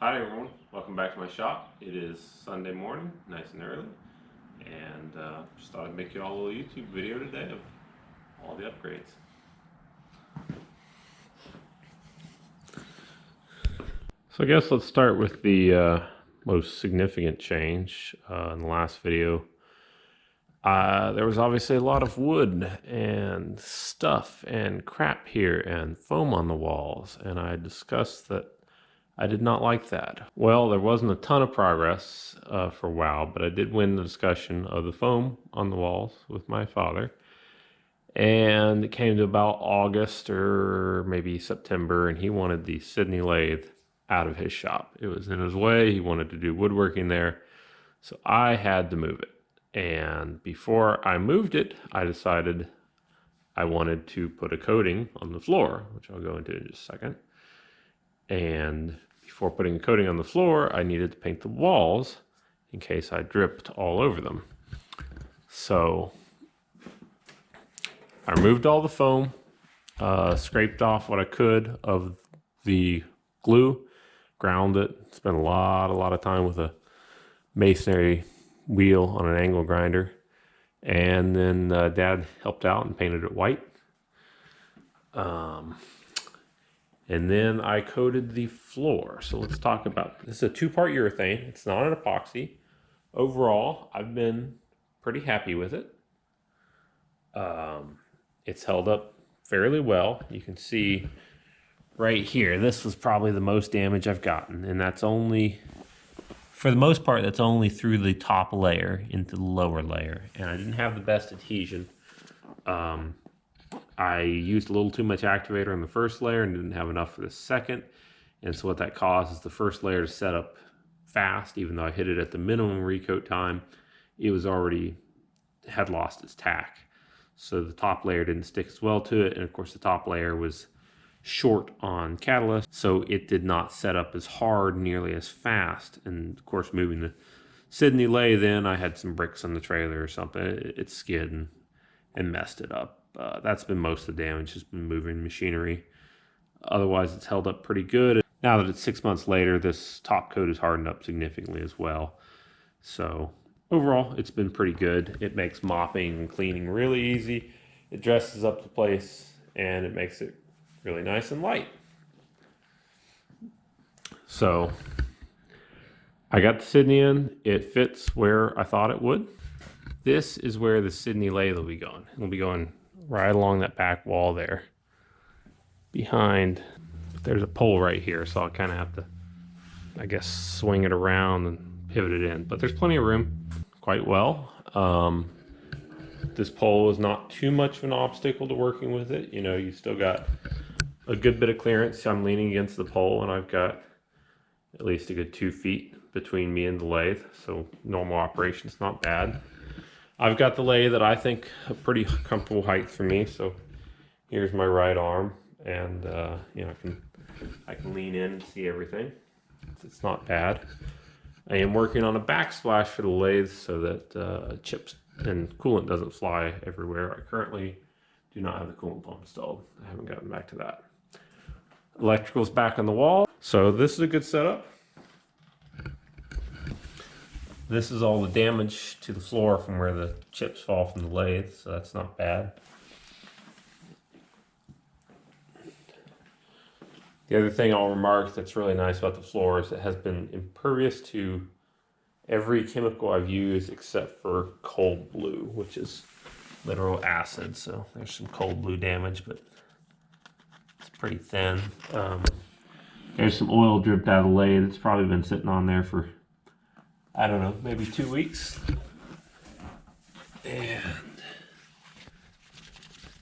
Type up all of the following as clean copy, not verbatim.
Hi everyone, welcome back to my shop. It is Sunday morning, nice and early, and just thought I'd make you all a little YouTube video today of all the upgrades. So I guess let's start with the most significant change. In the last video, there was obviously a lot of wood and stuff and crap here and foam on the walls, and I discussed that I did not like that. Well, there wasn't a ton of progress for a while, but I did win the discussion of the foam on the walls with my father. And it came to about August or maybe September, and he wanted the Sydney lathe out of his shop. It was in his way. He wanted to do woodworking there, so I had to move it. And before I moved it, I decided I wanted to put a coating on the floor, which I'll go into in just a second. And before putting a coating on the floor, I needed to paint the walls in case I dripped all over them. So I removed all the foam, scraped off what I could of the glue, ground it, spent a lot of time with a masonry wheel on an angle grinder, and then Dad helped out and painted it white. And then I coated the floor. So let's talk about this. Is a two-part urethane. It's not an epoxy. Overall, I've been pretty happy with it. It's held up fairly well. You can see right here, this was probably the most damage I've gotten, and that's only, for the most part, that's only through the top layer into the lower layer. And I didn't have the best adhesion. I used a little too much activator on the first layer and didn't have enough for the second. And so what that caused is the first layer to set up fast. Even though I hit it at the minimum recoat time, it was already had lost its tack. So the top layer didn't stick as well to it. And of course the top layer was short on catalyst, so it did not set up as hard, nearly as fast. And of course, moving the Sydney lathe in, I had some bricks on the trailer or something. It skid and messed it up. That's been most of the damage, has been moving machinery. Otherwise, it's held up pretty good. Now that it's 6 months later, this top coat has hardened up significantly as well. So overall, it's been pretty good. It makes mopping and cleaning really easy. It dresses up the place, and it makes it really nice and light. So I got the Sydney in. It fits where I thought it would. This is where the Sydney lathe will be going. It'll be going right along that back wall there. Behind, there's a pole right here, so I'll kind of have to, I guess, swing it around and pivot it in. But there's plenty of room, quite well. This pole is not too much of an obstacle to working with it. You know, you still got a good bit of clearance. I'm leaning against the pole, and I've got at least a good 2 feet between me and the lathe. So normal operation is not bad. I've got the lathe that I think a pretty comfortable height for me. So here's my right arm, and you know, I can lean in and see everything. It's not bad. I am working on a backsplash for the lathe so that chips and coolant doesn't fly everywhere. I currently do not have the coolant pump installed. I haven't gotten back to that. Electrical's back on the wall. So this is a good setup. This is all the damage to the floor from where the chips fall from the lathe, so that's not bad. The other thing I'll remark that's really nice about the floor is it has been impervious to every chemical I've used except for cold blue, which is literal acid. So there's some cold blue damage, but it's pretty thin. There's some oil dripped out of the lathe. It's probably been sitting on there for, I don't know, maybe 2 weeks. And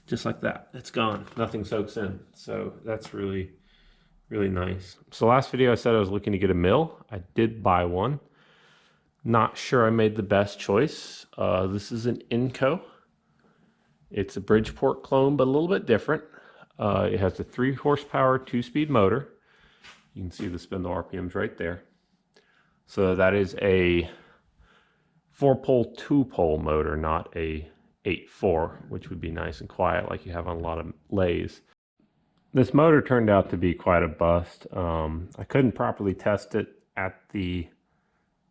just like that, it's gone. Nothing soaks in. So that's really nice. So last video I said I was looking to get a mill. I did buy one. Not sure I made the best choice. This is an Inco. It's a Bridgeport clone, but a little bit different. It has a 3 horsepower 2-speed motor. You can see the spindle RPMs right there. So that is a 4-pole 2-pole motor, not a 8-4, which would be nice and quiet like you have on a lot of lathes. This motor turned out to be quite a bust. I couldn't properly test it at the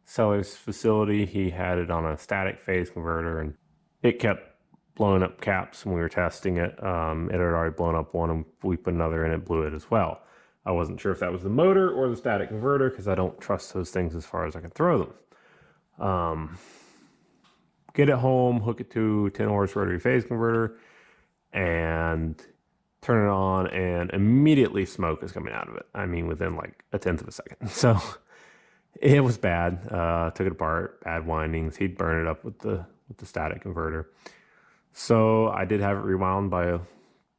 seller's facility. He had it on a static phase converter and it kept blowing up caps when we were testing it. It had already blown up one and we put another in, it blew it as well. I wasn't sure if that was the motor or the static converter because I don't trust those things as far as I can throw them. Get it home, hook it to a 10 horse rotary phase converter, and turn it on, and immediately smoke is coming out of it. I mean, within like a tenth of a second. So it was bad. Took it apart, bad windings. He'd burn it up with the static converter. So I did have it rewound by a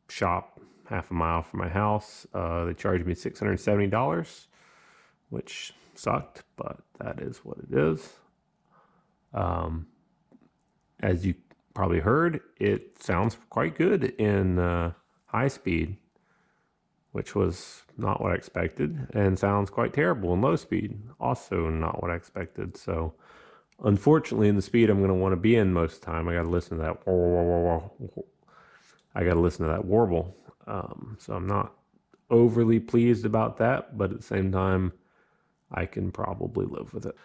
shop half a mile from my house. They charged me $670, which sucked, but that is what it is. As you probably heard, it sounds quite good in high speed, which was not what I expected, and sounds quite terrible in low speed, also not what I expected. So unfortunately, in the speed I'm going to want to be in most of the time, I got to listen to that. I got to listen to that warble. So I'm not overly pleased about that, but at the same time, I can probably live with it.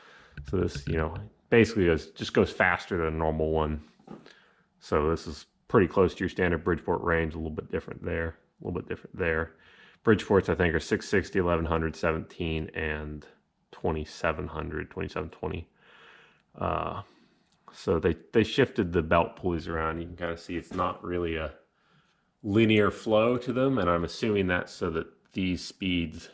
So this, basically just goes faster than a normal one. So this is pretty close to your standard Bridgeport range, a little bit different there, a little bit different there. Bridgeports, I think, are 660, 1100, 17, and 2700, 2720. So they shifted the belt pulleys around. You can kind of see it's not really a linear flow to them, and I'm assuming that's so that these speeds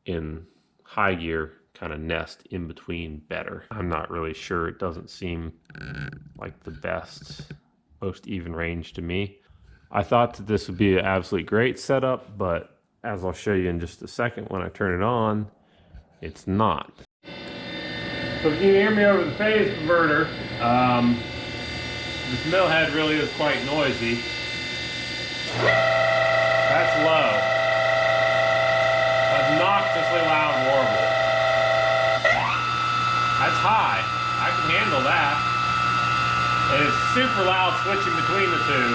in high gear kind of nest in between better. I'm not really sure. It doesn't seem like the best, most even range to me. I thought that this would be an absolutely great setup, but as I'll show you in just a second when I turn it on, it's not. So if you hear me over the phase converter, this mill head really is quite noisy. That's low. Obnoxiously loud warble. That's high. I can handle that. And it's super loud switching between the two.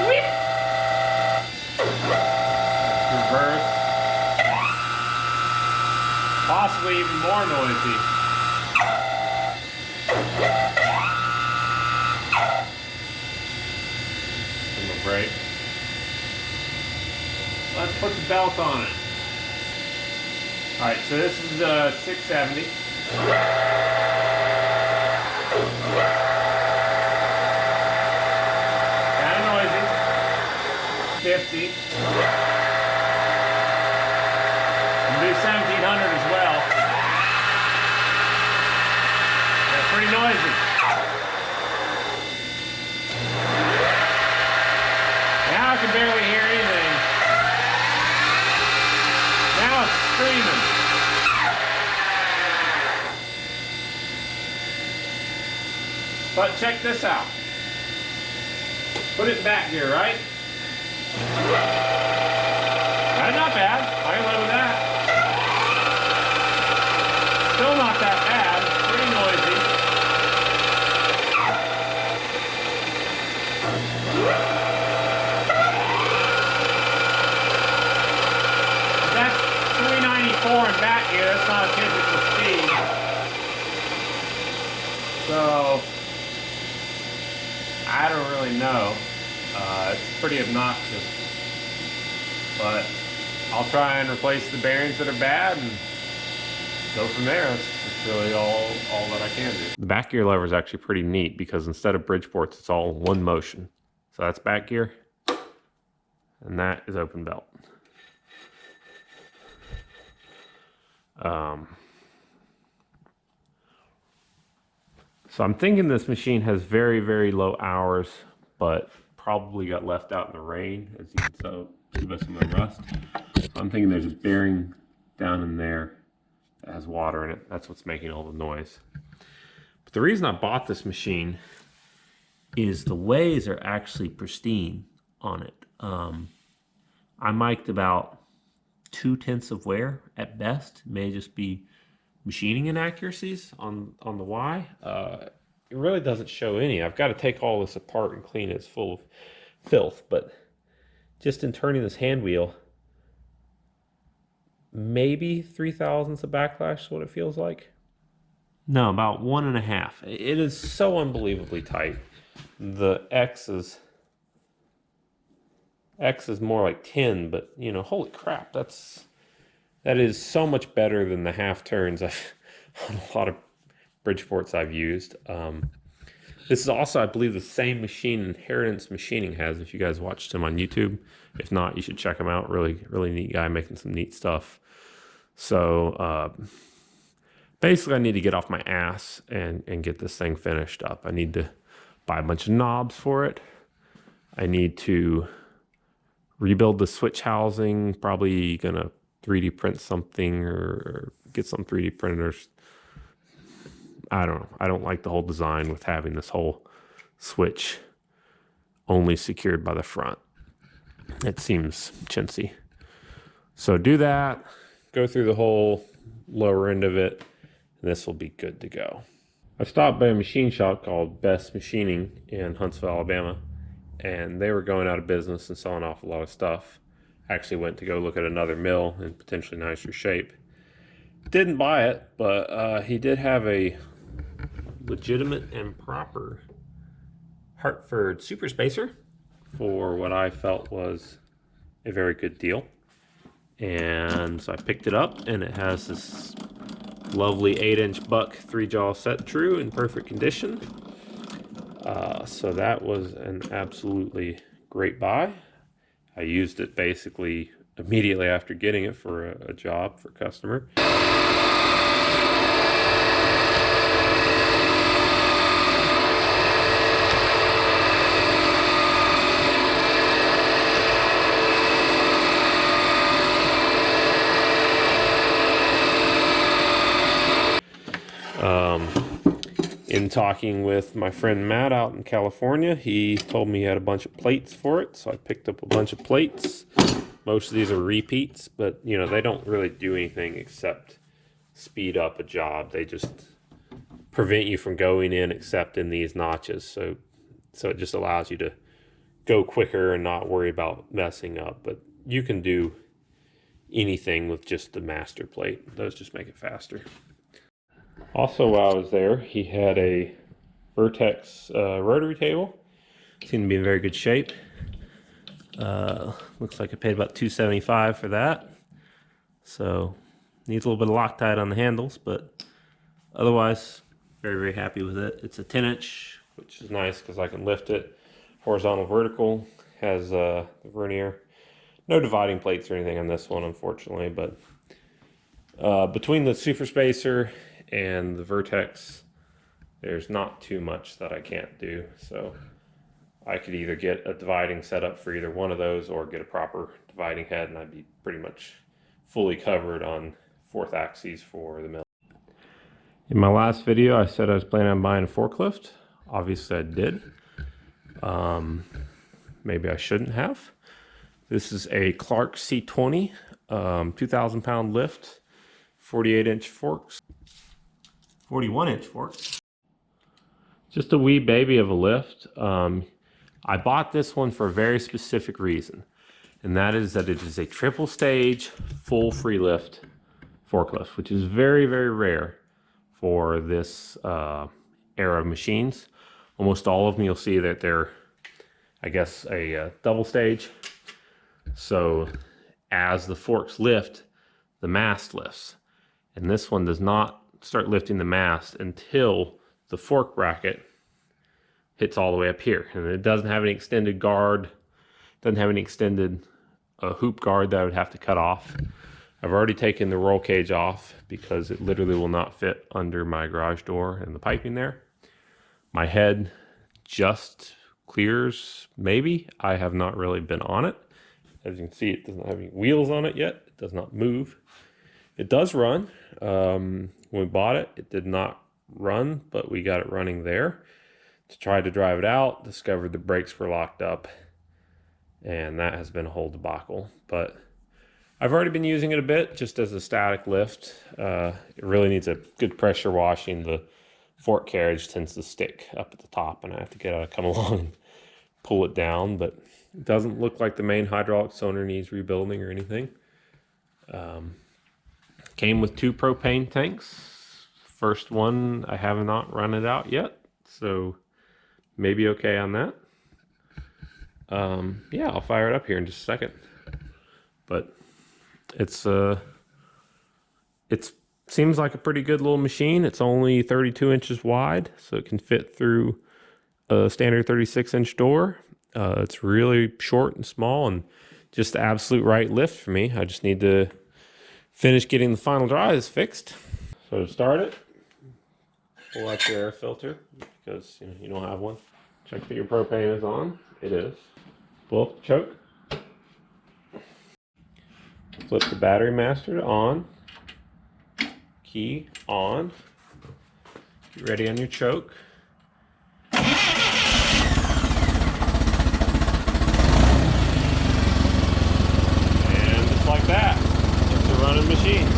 Whip. Reverse. Possibly even more noisy. Brake. Let's put the belt on it. Alright, so this is 670. Kind of noisy. 50. And do 1700 as well. That's pretty noisy. I can barely hear anything. Now it's screaming. But check this out. Put it back here, right? That's not bad. I can live with that. Still not that bad. Pretty noisy. In back here, that's not a typical speed. So I don't really know. It's pretty obnoxious, but I'll try and replace the bearings that are bad and go from there. That's really all that I can do. The back gear lever is actually pretty neat because instead of Bridgeports, it's all one motion. So that's back gear, and that is open belt. So I'm thinking this machine has very, very low hours, but probably got left out in the rain, as you can see by some of the rust. So I'm thinking there's a bearing down in there that has water in it. That's what's making all the noise. But the reason I bought this machine is the ways are actually pristine on it. I mic'd about 0.2 of wear at best. It may just be machining inaccuracies on the Y. It really doesn't show any. I've got to take all this apart and clean it. It's full of filth, but just in turning this hand wheel, maybe 3/1000ths of backlash is what it feels like. No, about 1.5. It is so unbelievably tight. The X is more like 10, but you know, holy crap, that is so much better than the half turns on a lot of Bridgeports I've used. This is also, I believe, the same machine Inheritance Machining has, if you guys watched him on YouTube. If not, you should check him out. Really, really neat guy making some neat stuff. So basically I need to get off my ass and get this thing finished up. I need to buy a bunch of knobs for it. I need to rebuild the switch housing, probably gonna 3D print something or get some 3D printers. I don't know. I don't like the whole design with having this whole switch only secured by the front. It seems chintzy. So do that, go through the whole lower end of it, and this will be good to go. I stopped by a machine shop called Best Machining in Huntsville, Alabama, and they were going out of business and selling off a lot of stuff. I actually went to go look at another mill in potentially nicer shape. Didn't buy it, but he did have a legitimate and proper Hartford Super Spacer for what I felt was a very good deal. And so I picked it up, and it has this lovely 8-inch buck 3-jaw set true in perfect condition. So that was an absolutely great buy. I used it basically immediately after getting it for a job for a customer. In talking with my friend Matt out in California, he told me he had a bunch of plates for it, so I picked up a bunch of plates. Most of these are repeats, but you know, they don't really do anything except speed up a job. They just prevent you from going in except in these notches, so it just allows you to go quicker and not worry about messing up. But you can do anything with just the master plate. Those just make it faster. Also, while I was there, he had a Vertex rotary table. Seemed to be in very good shape. Looks like I paid about $275 for that. So needs a little bit of Loctite on the handles, but otherwise very, very happy with it. It's a 10-inch, which is nice because I can lift it horizontal, vertical. Has the vernier. No dividing plates or anything on this one, unfortunately, but between the Super Spacer and the Vertex, there's not too much that I can't do. So I could either get a dividing setup for either one of those or get a proper dividing head, and I'd be pretty much fully covered on 4th axes for the mill. In my last video, I said I was planning on buying a forklift. Obviously I did. Maybe I shouldn't have. This is a Clark C20, 2,000-pound lift, 48-inch forks. 41-inch forks. Just a wee baby of a lift. I bought this one for a very specific reason, and that is that it is a triple stage, full free lift forklift, which is very, very rare for this era of machines. Almost all of them, you'll see that they're, I guess, a double stage. So as the forks lift, the mast lifts. And this one does not start lifting the mast until the fork bracket hits all the way up here. And it doesn't have any extended guard, doesn't have any extended hoop guard that I would have to cut off. I've already taken the roll cage off because it literally will not fit under my garage door and the piping there. My head just clears, maybe. I have not really been on it. As you can see, it doesn't have any wheels on it yet. It does not move. It does run. When we bought it, it did not run, but we got it running there. To try to drive it out, discovered the brakes were locked up, and that has been a whole debacle. But I've already been using it a bit just as a static lift. It really needs a good pressure washing. The fork carriage tends to stick up at the top, and I have to come along and pull it down. But It doesn't look like the main hydraulic cylinder needs rebuilding or anything. Came with 2 propane tanks. First one, I have not run it out yet, so maybe okay on that. Yeah, I'll fire it up here in just a second. But it seems like a pretty good little machine. It's only 32 inches wide, so it can fit through a standard 36-inch door. It's really short and small and just the absolute right lift for me. I just need to finish getting the final drives fixed. So to start it, pull out your air filter because you don't have one. Check that your propane is on. It is. Pull up the choke. Flip the battery master to on. Key on. Get ready on your choke. And just like that, it's a running machine.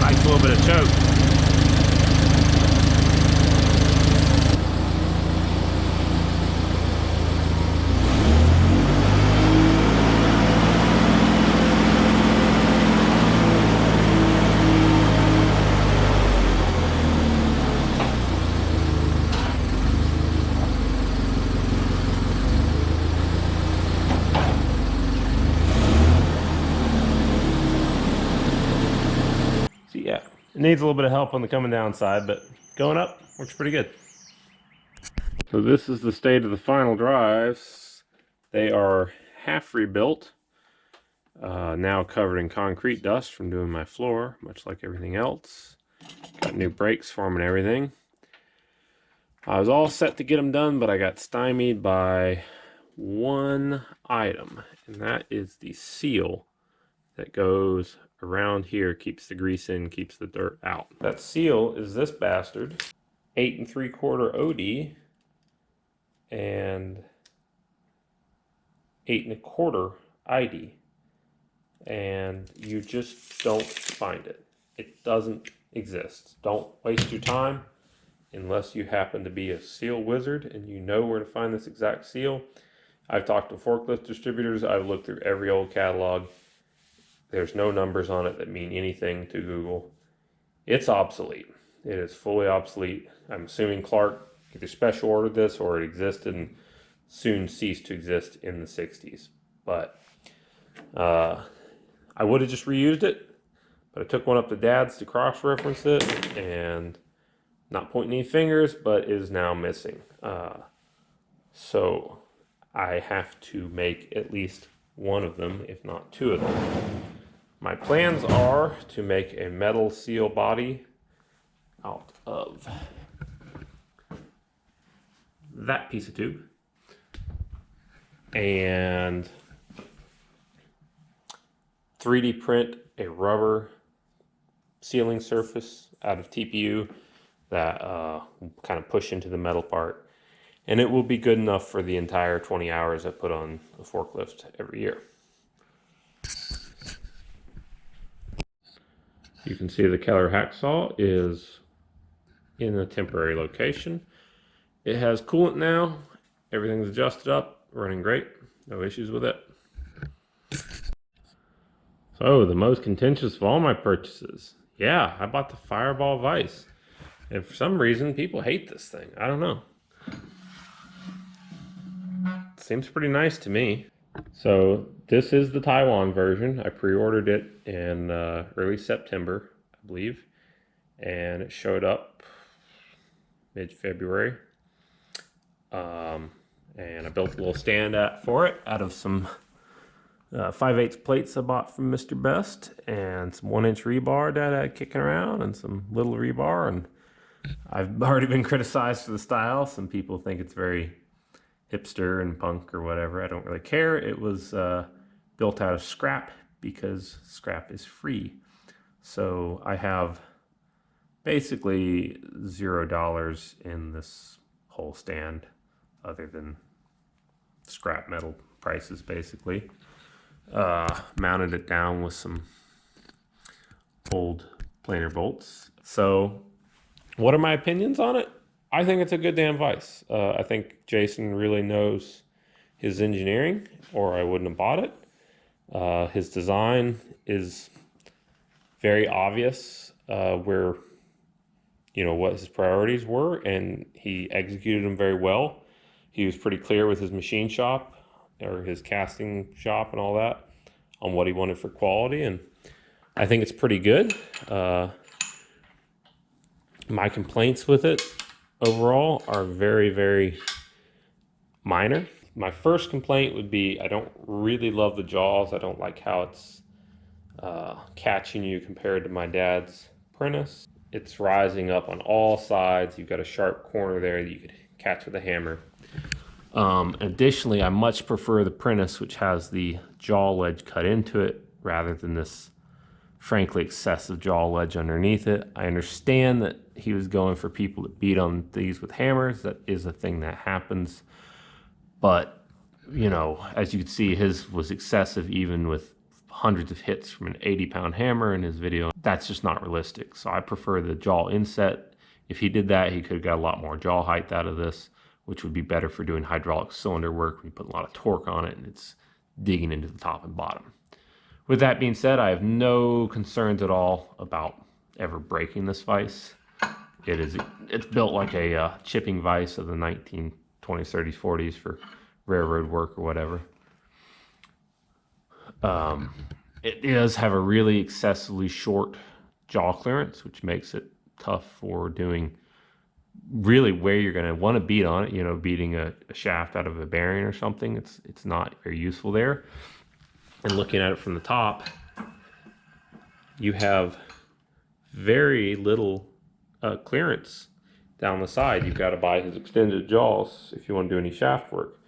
Nice little bit of choke. Yeah, it needs a little bit of help on the coming down side, but going up works pretty good. So this is the state of the final drives. They are half rebuilt, now covered in concrete dust from doing my floor, much like everything else. Got new brakes for them and everything. I was all set to get them done, but I got stymied by one item, and that is the seal that goes around here, keeps the grease in, keeps the dirt out. That seal is this bastard, 8 3/4 OD and 8 1/4 ID, and you just don't find it. It doesn't exist. Don't waste your time unless you happen to be a seal wizard and you know where to find this exact seal. I've talked to forklift distributors. I've looked through every old catalog. There's no numbers on it that mean anything to Google. It's obsolete. It is fully obsolete. I'm assuming Clark either special ordered this or it existed and soon ceased to exist in the 60s. But I would have just reused it, but I took one up to Dad's to cross-reference it, and not pointing any fingers, but is now missing. So I have to make at least one of them, if not 2 of them. My plans are to make a metal seal body out of that piece of tube and 3D print a rubber sealing surface out of TPU that will kind of push into the metal part, and it will be good enough for the entire 20 hours I put on a forklift every year. You can see the Keller hacksaw is in a temporary location. It has coolant now. Everything's adjusted up, running great. No issues with it. So the most contentious of all my purchases. Yeah, I bought the Fireball Vise. And for some reason, people hate this thing. I don't know. Seems pretty nice to me. So this is the Taiwan version. I pre-ordered it in early September, I believe, and it showed up mid-February. And I built a little stand for it out of some 5/8 plates I bought from Mr. Best and some 1-inch rebar Dad had kicking around and some little rebar, and I've already been criticized for the style. Some people think it's very hipster and punk or whatever. I don't really care. It was built out of scrap because scrap is free. So I have basically $0 in this whole stand other than scrap metal prices basically. Mounted it down with some old planer bolts. So what are my opinions on it? I think it's a good damn Vise. I think Jason really knows his engineering, or I wouldn't have bought it. His design is very obvious where, you know, what his priorities were, and he executed them very well. He was pretty clear with his machine shop or his casting shop and all that on what he wanted for quality, and I think it's pretty good. My complaints with it overall are very, very minor. My first complaint would be I don't really love the jaws. I don't like how it's catching you compared to my dad's Prentice. It's rising up on all sides. You've got a sharp corner there that you could catch with a hammer. Additionally, I much prefer the Prentice, which has the jaw ledge cut into it rather than this frankly excessive jaw ledge underneath it. I understand that he was going for people that beat on these with hammers. That is a thing that happens. But, you know, as you can see, his was excessive even with hundreds of hits from an 80-pound hammer in his video. That's just not realistic. So I prefer the jaw inset. If he did that, he could have got a lot more jaw height out of this, which would be better for doing hydraulic cylinder work when you put a lot of torque on it and it's digging into the top and bottom. With that being said, I have no concerns at all about ever breaking this vise. It's built like a chipping vise of the 1920s, 30s, 40s for railroad work or whatever. It does have a really excessively short jaw clearance, which makes it tough for doing really where you're going to want to beat on it. You know, beating a shaft out of a bearing or something. It's not very useful there. And looking at it from the top, you have very little clearance down the side. You've got to buy his extended jaws if you want to do any shaft work.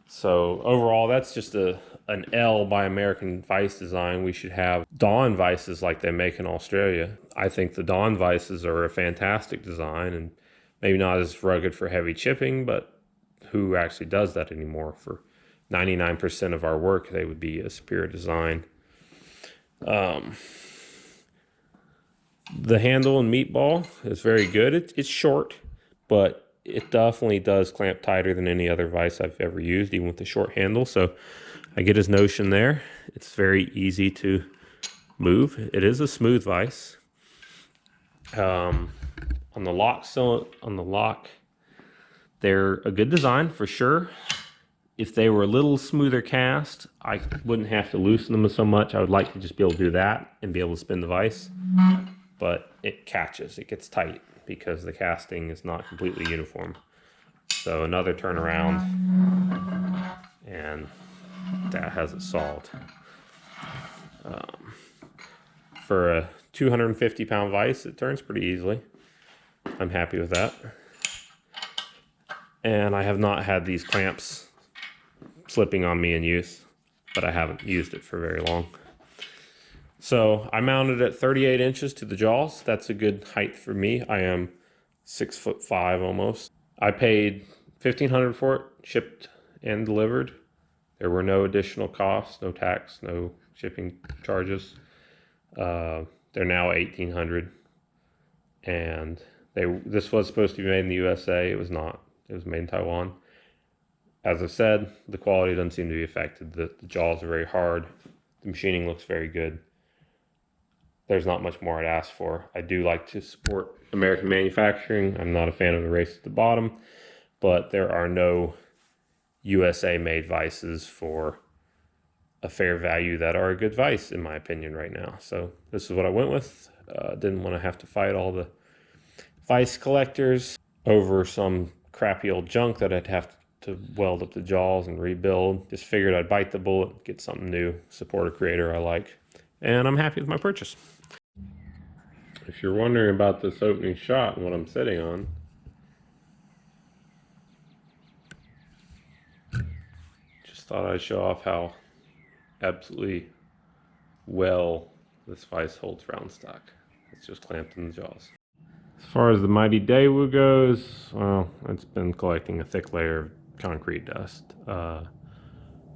So overall, that's just an L by American Vise design. We should have Dawn Vises like they make in Australia. I think the Dawn Vises are a fantastic design and maybe not as rugged for heavy chipping, but who actually does that anymore? For 99% of our work, they would be a superior design. The handle and meatball is very good. It's short, but it definitely does clamp tighter than any other vise I've ever used, even with the short handle. So I get his notion there. It's very easy to move. It is a smooth vise. On the lock, they're a good design for sure. If they were a little smoother cast, I wouldn't have to loosen them so much. I would like to just be able to do that and be able to spin the vise. But it catches, it gets tight because the casting is not completely uniform. So another turnaround and that has it solved. For a 250-pound vise, it turns pretty easily. I'm happy with that. And I have not had these clamps slipping on me in use, but I haven't used it for very long. So I mounted at 38 inches to the jaws. That's a good height for me. I am 6'5" almost. I paid $1,500 for it, shipped and delivered. There were no additional costs, no tax, no shipping charges. They're now $1,800, and this was supposed to be made in the USA. It was not. It was made in Taiwan. As I said, the quality doesn't seem to be affected. The jaws are very hard. The machining looks very good. There's not much more I'd ask for. I do like to support American manufacturing. I'm not a fan of the race at the bottom, but there are no USA made vices for a fair value that are a good vise, in my opinion, right now. So this is what I went with. Didn't want to have to fight all the vise collectors over some crappy old junk that I'd have to weld up the jaws and rebuild. Just figured I'd bite the bullet, get something new, support a creator I like, and I'm happy with my purchase. If you're wondering about this opening shot and what I'm sitting on, just thought I'd show off how absolutely well this vise holds round stock. It's just clamped in the jaws. As far as the mighty Daewoo goes, well, it's been collecting a thick layer of concrete dust.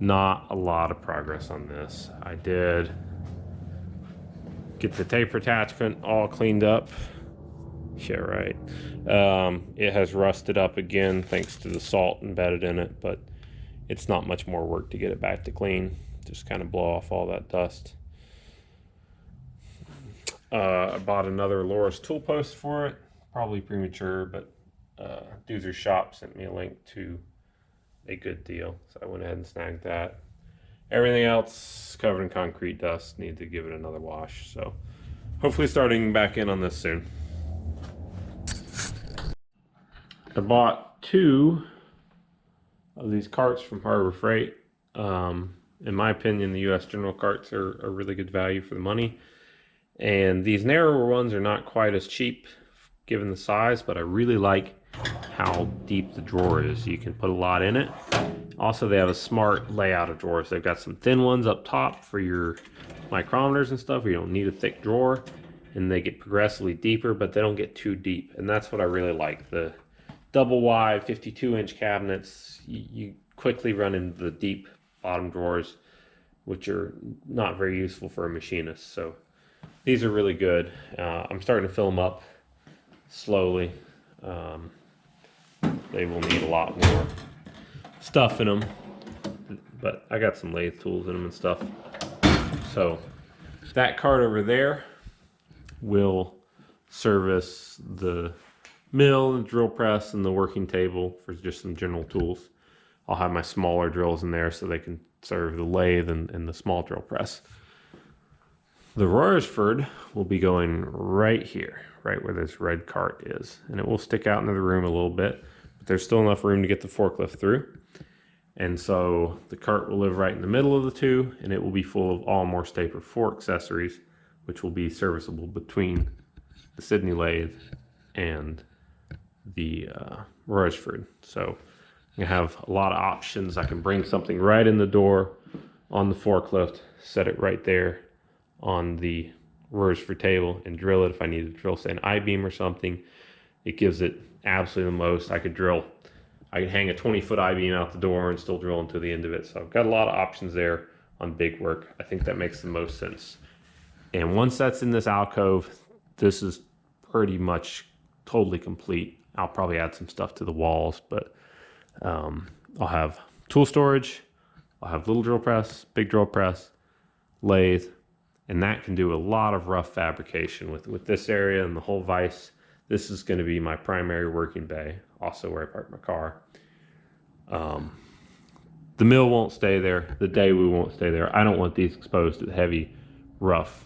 Not a lot of progress on this. I did get the taper attachment all cleaned up. Yeah, right. It has rusted up again thanks to the salt embedded in it, but it's not much more work to get it back to clean. Just kind of blow off all that dust. I bought another Loris tool post for it. Probably premature, but Doozer's shop sent me a link to a good deal, so I went ahead and snagged that. Everything else covered in concrete dust, need to give it another wash, so hopefully starting back in on this soon. I bought 2 of these carts from Harbor Freight. In my opinion, the US General carts are a really good value for the money. And these narrower ones are not quite as cheap given the size, but I really like how deep the drawer is. You can put a lot in it. Also, they have a smart layout of drawers. They've got some thin ones up top for your micrometers and stuff where you don't need a thick drawer. And they get progressively deeper, but they don't get too deep. And that's what I really like. The double wide 52-inch cabinets, you quickly run into the deep bottom drawers, which are not very useful for a machinist. So these are really good. I'm starting to fill them up slowly. They will need a lot more stuff in them, but I got some lathe tools in them and stuff. So that cart over there will service the mill and drill press and the working table for just some general tools. I'll have my smaller drills in there so they can serve the lathe and the small drill press. The Royersford will be going right here, right where this red cart is. And it will stick out into the room a little bit, but there's still enough room to get the forklift through. And so the cart will live right in the middle of the two, and it will be full of all more Staper 4 accessories, which will be serviceable between the Sydney lathe and the Royersford. So I have a lot of options. I can bring something right in the door on the forklift, set it right there on the Royersford table and drill it if I need to drill, say, an I-beam or something. It gives it absolutely the most. I could hang a 20-foot I-beam out the door and still drill into the end of it. So I've got a lot of options there on big work. I think that makes the most sense. And once that's in this alcove, this is pretty much totally complete. I'll probably add some stuff to the walls, but I'll have tool storage, I'll have little drill press, big drill press, lathe, and that can do a lot of rough fabrication with this area and the whole vise. This is going to be my primary working bay, also where I park my car. The mill won't stay there. The Daewoo won't stay there. I don't want these exposed to the heavy, rough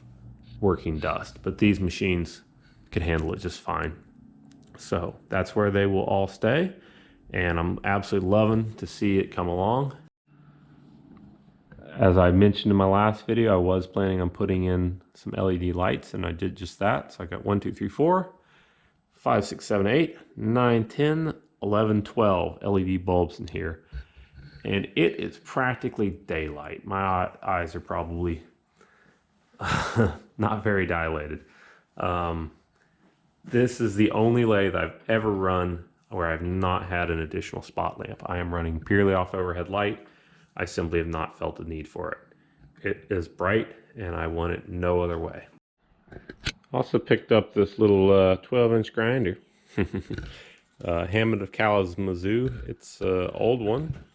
working dust, but these machines can handle it just fine. So that's where they will all stay, and I'm absolutely loving to see it come along. As I mentioned in my last video, I was planning on putting in some LED lights, and I did just that. So I got 1, 2, 3, 4, 5, 6, 7, 8, 9, 10, 11, 12 LED bulbs in here. And it is practically daylight. My eyes are probably not very dilated. This is the only lathe I've ever run where I've not had an additional spot lamp. I am running purely off overhead light. I simply have not felt the need for it. It is bright, and I want it no other way. Also picked up this little 12-inch grinder. Hammond of Kalamazoo. It's an old one.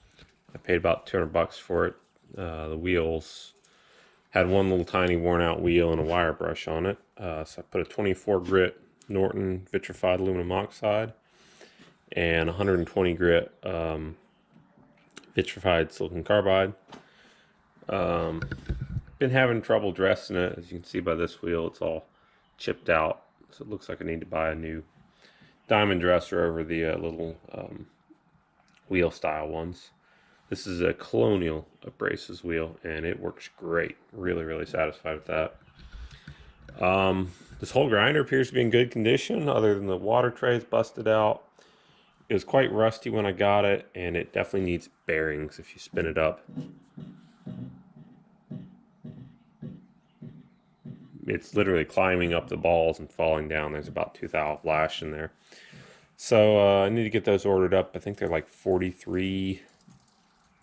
I paid about $200 for it. The wheels had one little tiny worn out wheel and a wire brush on it. So I put a 24 grit Norton vitrified aluminum oxide and 120 grit vitrified silicon carbide. Been having trouble dressing it. As you can see by this wheel, it's all chipped out. So it looks like I need to buy a new diamond dresser over the little wheel style ones. This is a Colonial Abrasives wheel, and it works great. Really, really satisfied with that. This whole grinder appears to be in good condition, other than the water tray is busted out. It was quite rusty when I got it, and it definitely needs bearings if you spin it up. It's literally climbing up the balls and falling down. There's about 2 thou lash in there. So I need to get those ordered up. I think they're like 43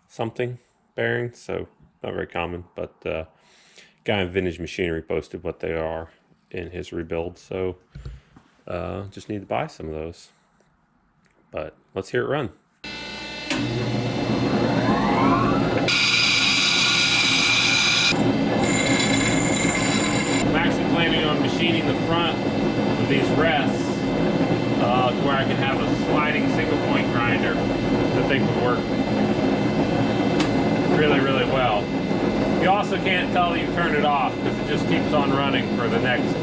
something bearings, so not very common, but guy in Vintage Machinery posted what they are in his rebuild, so just need to buy some of those. But let's hear it run. I'm actually planning on machining the front of these rests to where I can have a sliding single point grinder. I think would work really, really well. You also can't tell you've turned it off because it just keeps on running for the next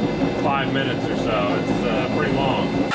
5 minutes or so. It's pretty long.